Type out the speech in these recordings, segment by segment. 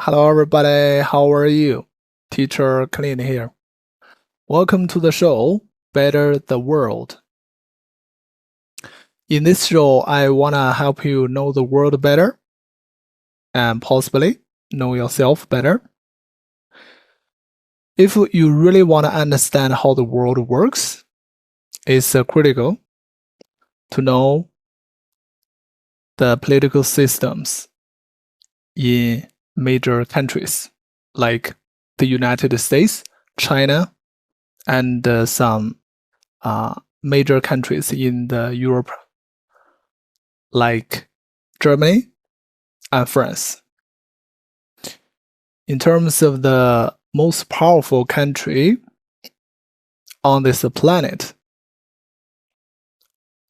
Hello, everybody. How are you? Teacher Clean here. Welcome to the show, Better the World. In this show, I want to help you know the world better and possibly know yourself better. If you really want to understand how the world works, it's critical to know the political systems in major countries like the United States, China, and some major countries in the Europe like Germany and France. In terms of the most powerful country on this planet,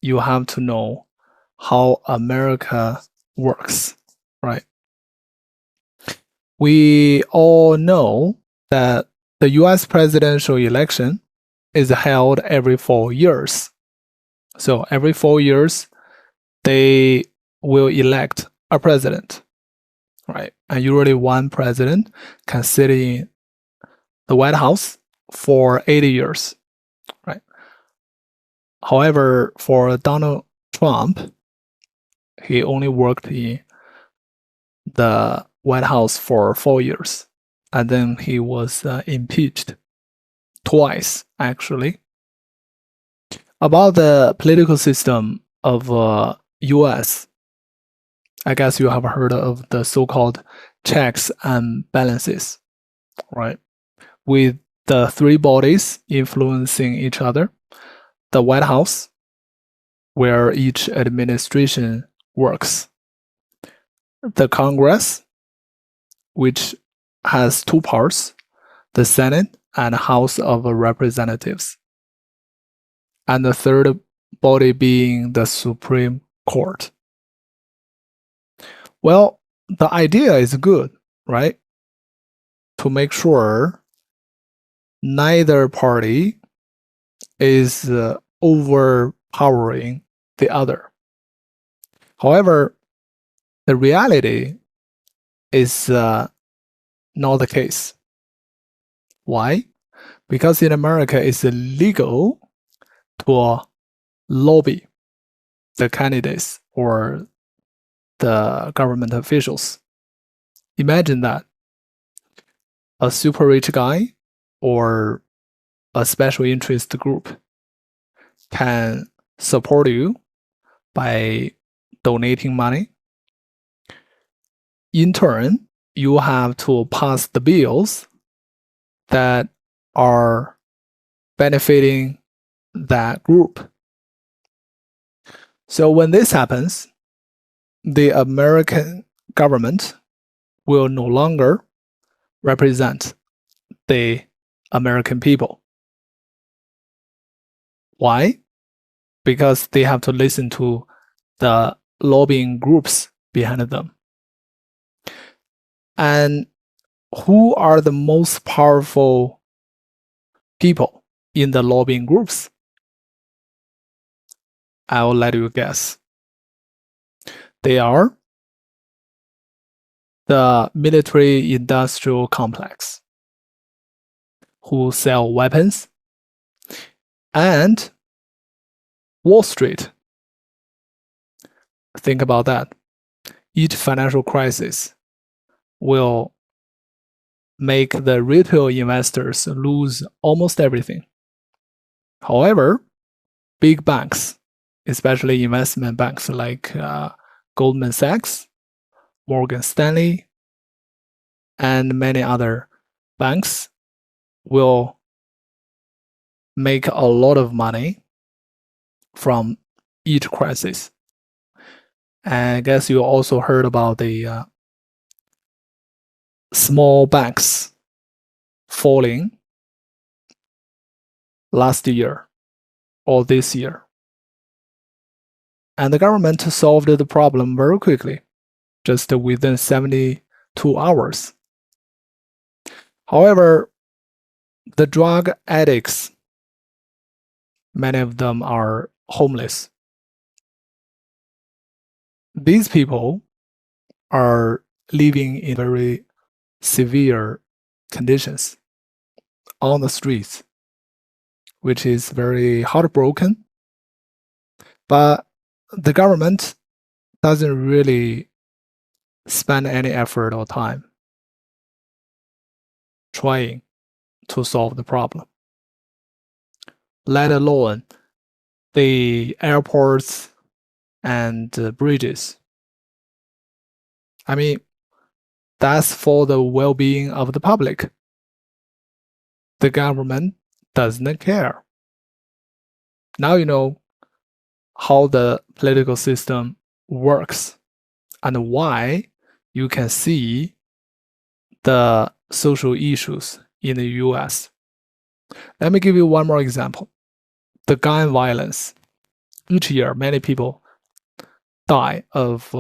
you have to know how America works, right? We all know that the US presidential election is held every 4 years. So every 4 years, they will elect a president, right? And usually one president can sit in the White House for 80 years, right? However, for Donald Trump, he only worked in the White House for 4 years, and then he was impeached twice, actually. About the political system of US, I guess you have heard of the so-called checks and balances, right? With the three bodies influencing each other: the White House, where each administration works; the Congress, which has two parts, the Senate and House of Representatives; and the third body being the Supreme Court. Well, the idea is good, right? To make sure neither party is overpowering the other. However, the reality is not the case. Why? Because in America, it's illegal to lobby the candidates or the government officials. Imagine that a super rich guy or a special interest group can support you by donating money. In turn, you have to pass the bills that are benefiting that group. So when this happens, the American government will no longer represent the American people. Why? Because they have to listen to the lobbying groups behind them. And who are the most powerful people in the lobbying groups? I'll let you guess. They are the military industrial complex, who sell weapons, and Wall Street. Think about that. Each financial crisis will make the retail investors lose almost everything. However, big banks, especially investment banks like Goldman Sachs, Morgan Stanley, and many other banks, will make a lot of money from each crisis. And I guess you also heard about the small banks falling last year or this year. And the government solved the problem very quickly, just within 72 hours. However, the drug addicts, many of them are homeless. These people are living in very severe conditions on the streets, which is very heartbroken. But the government doesn't really spend any effort or time trying to solve the problem, let alone the airports and bridges. I mean, that's for the well-being of the public. The government doesn't care. Now you know how the political system works and why you can see the social issues in the US. Let me give you one more example. The gun violence. Each year, many people die of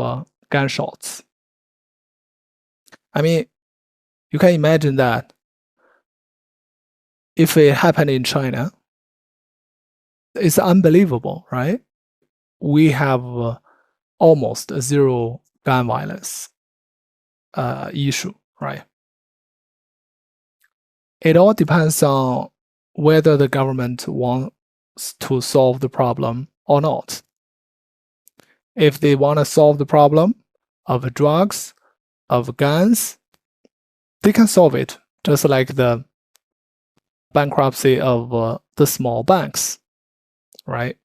gunshots. I mean, you can imagine that if it happened in China, it's unbelievable, right? We have almost a zero gun violence issue, right? It all depends on whether the government wants to solve the problem or not. If they want to solve the problem of drugs, of guns, they can solve it, just like the bankruptcy of the small banks, right?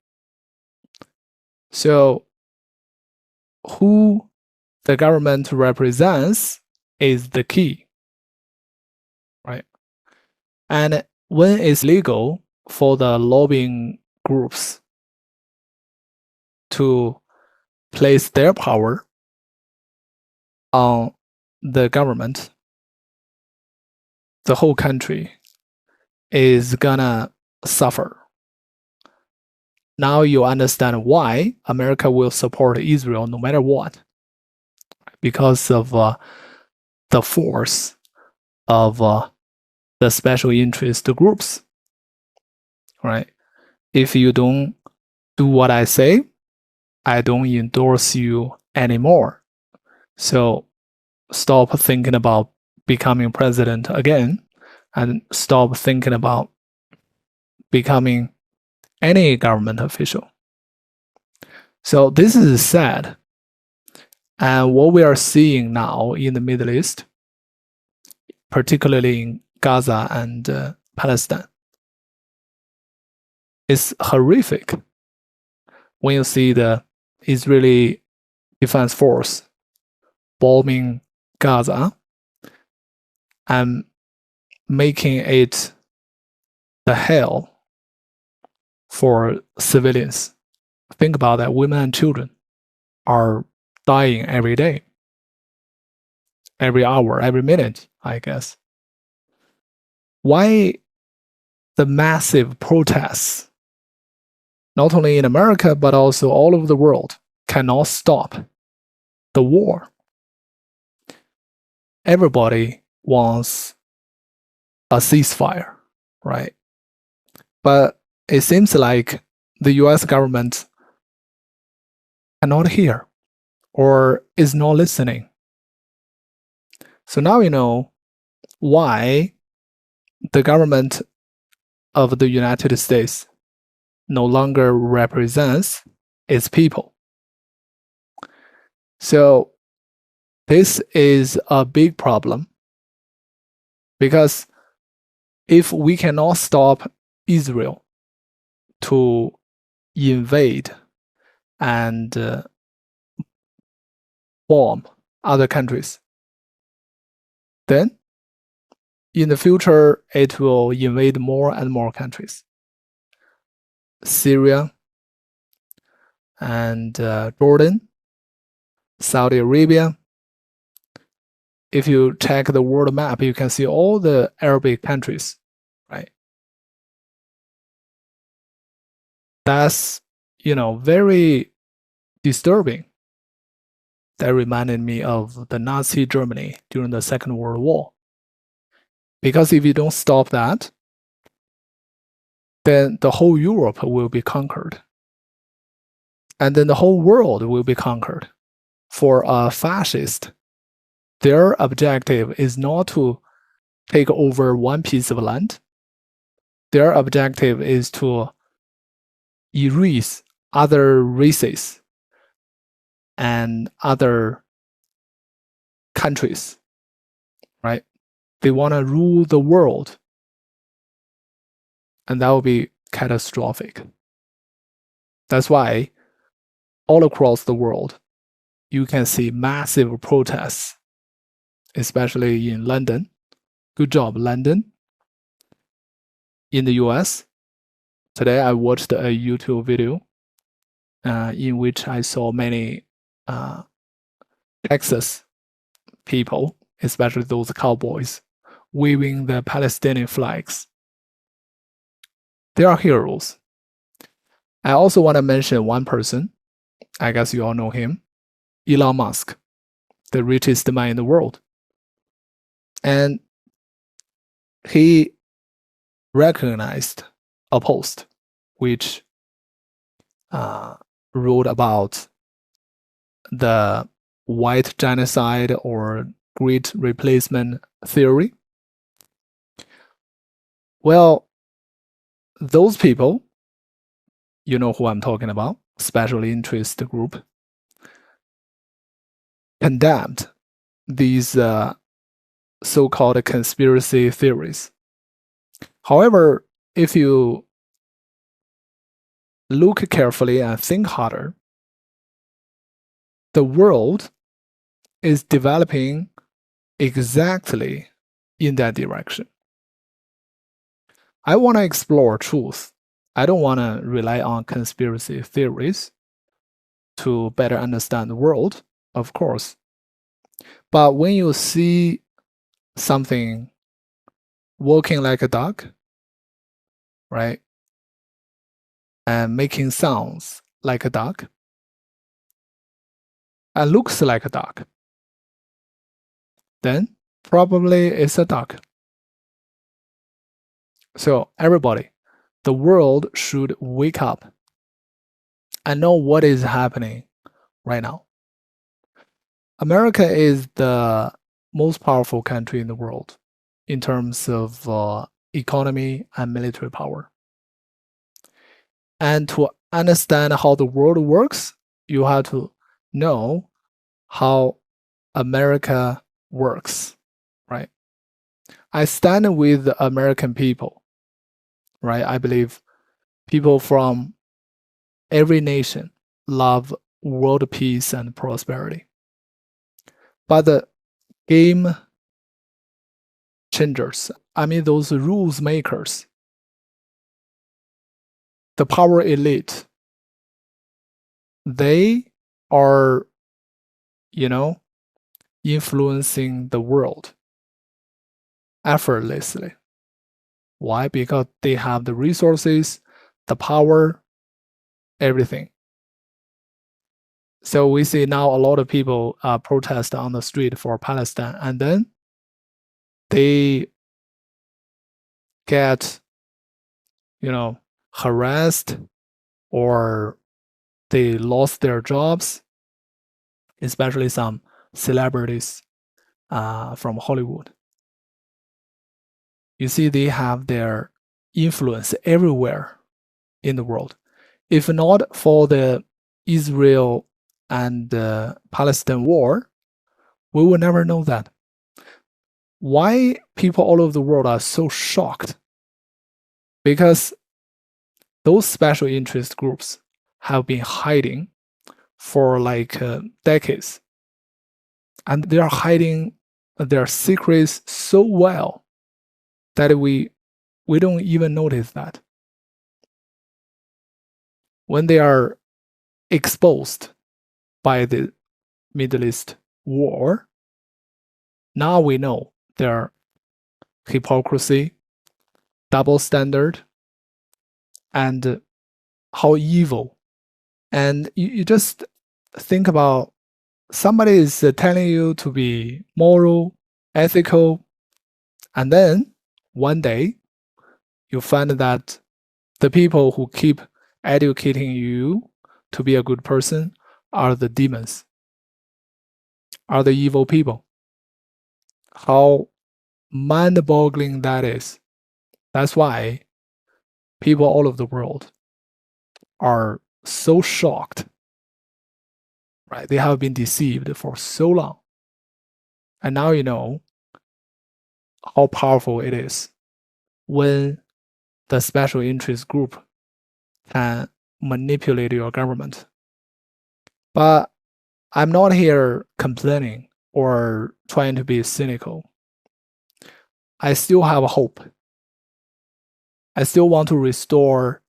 So who the government represents is the key, right? And when it's legal for the lobbying groups to place their power on the government, the whole country is gonna suffer. Now you understand why America will support Israel no matter what, because of the force of the special interest groups, right? If you don't do what I say, I don't endorse you anymore. So stop thinking about becoming president again and stop thinking about becoming any government official. So this is sad. And what we are seeing now in the Middle East, particularly in Gaza and Palestine, is horrific. When you see the Israeli Defense Force bombing Gaza and making it the hell for civilians. Think about that. Women and children are dying every day, every hour, every minute, I guess. Why the massive protests, not only in America, but also all over the world, cannot stop the war? Everybody wants a ceasefire, right? But it seems like the US government cannot hear or is not listening. So now you know why the government of the United States no longer represents its people. So this is a big problem, because if we cannot stop Israel to invade and bomb other countries, then in the future it will invade more and more countries. Syria and Jordan, Saudi Arabia. If you check the world map, you can see all the Arabic countries, right? That's, very disturbing. That reminded me of the Nazi Germany during the Second World War. Because if you don't stop that, then the whole Europe will be conquered. And then the whole world will be conquered for a fascist Their objective is not to take over one piece of land. Their objective is to erase other races and other countries, right? They want to rule the world, and that will be catastrophic. That's why all across the world, you can see massive protests, especially in London. Good job, London. In the US, today I watched a YouTube video in which I saw many Texas people, especially those cowboys, waving the Palestinian flags. They are heroes. I also want to mention one person. I guess you all know him, Elon Musk, the richest man in the world. And he recognized a post which wrote about the white genocide or great replacement theory. Well, those people, you know who I'm talking about, special interest group, condemned these so-called conspiracy theories. However, if you look carefully and think harder, the world is developing exactly in that direction. I want to explore truth. I don't want to rely on conspiracy theories to better understand the world, of course. But when you see something walking like a duck, right, and making sounds like a duck, and looks like a duck, then probably it's a duck. So everybody, the world should wake up and know what is happening right now. America is the most powerful country in the world in terms of economy and military power. And to understand how the world works, you have to know how America works, right? I stand with the American people, right? I believe people from every nation love world peace and prosperity. But the game changers, I mean those rules makers, the power elite, they are, influencing the world effortlessly. Why? Because they have the resources, the power, everything. So we see now a lot of people protest on the street for Palestine, and then they get, harassed, or they lost their jobs, especially some celebrities from Hollywood. You see, they have their influence everywhere in the world. If not for the Israel and Palestine war, we will never know that. Why people all over the world are so shocked? Because those special interest groups have been hiding for like decades. And they are hiding their secrets so well that we don't even notice that. When they are exposed by the Middle East war, now we know their hypocrisy, double standard, and how evil. And you just think about somebody is telling you to be moral, ethical, and then one day you find that the people who keep educating you to be a good person are the demons, are the evil people. how mind-boggling that is. That's why people all over the world are so shocked, right? They have been deceived for so long. And now you know how powerful it is when the special interest group can manipulate your government. But I'm not here complaining or trying to be cynical. I still have hope. I still want to restore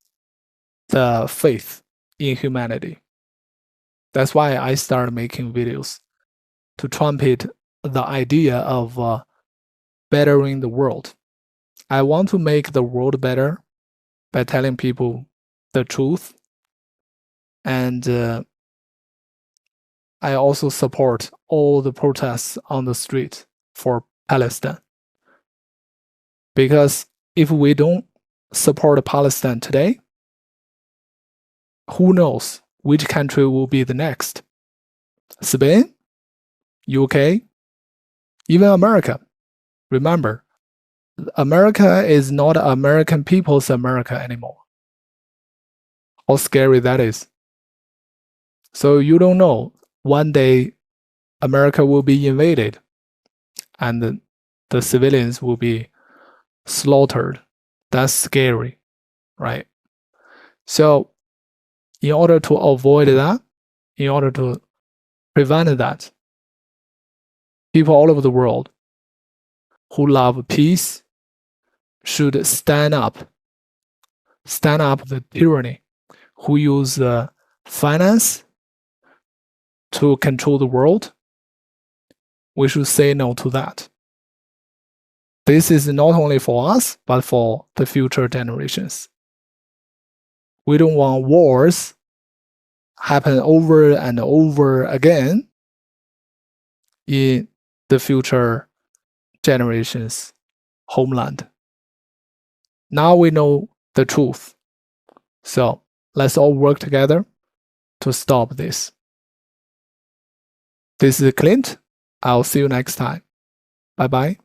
the faith in humanity. That's why I started making videos to trumpet the idea of bettering the world. I want to make the world better by telling people the truth. And I also support all the protests on the street for Palestine. Because if we don't support Palestine today, who knows which country will be the next? Spain? UK? Even America. Remember, America is not American people's America anymore. How scary that is. So you don't know. One day, America will be invaded and the civilians will be slaughtered. That's scary, right? So, in order to avoid that, in order to prevent that, people all over the world who love peace should stand up the tyranny who use finance to control the world. We should say no to that. This is not only for us, but for the future generations. We don't want wars happen over and over again in the future generations' homeland. Now we know the truth. So let's all work together to stop this. This is Clint. I'll see you next time. Bye bye.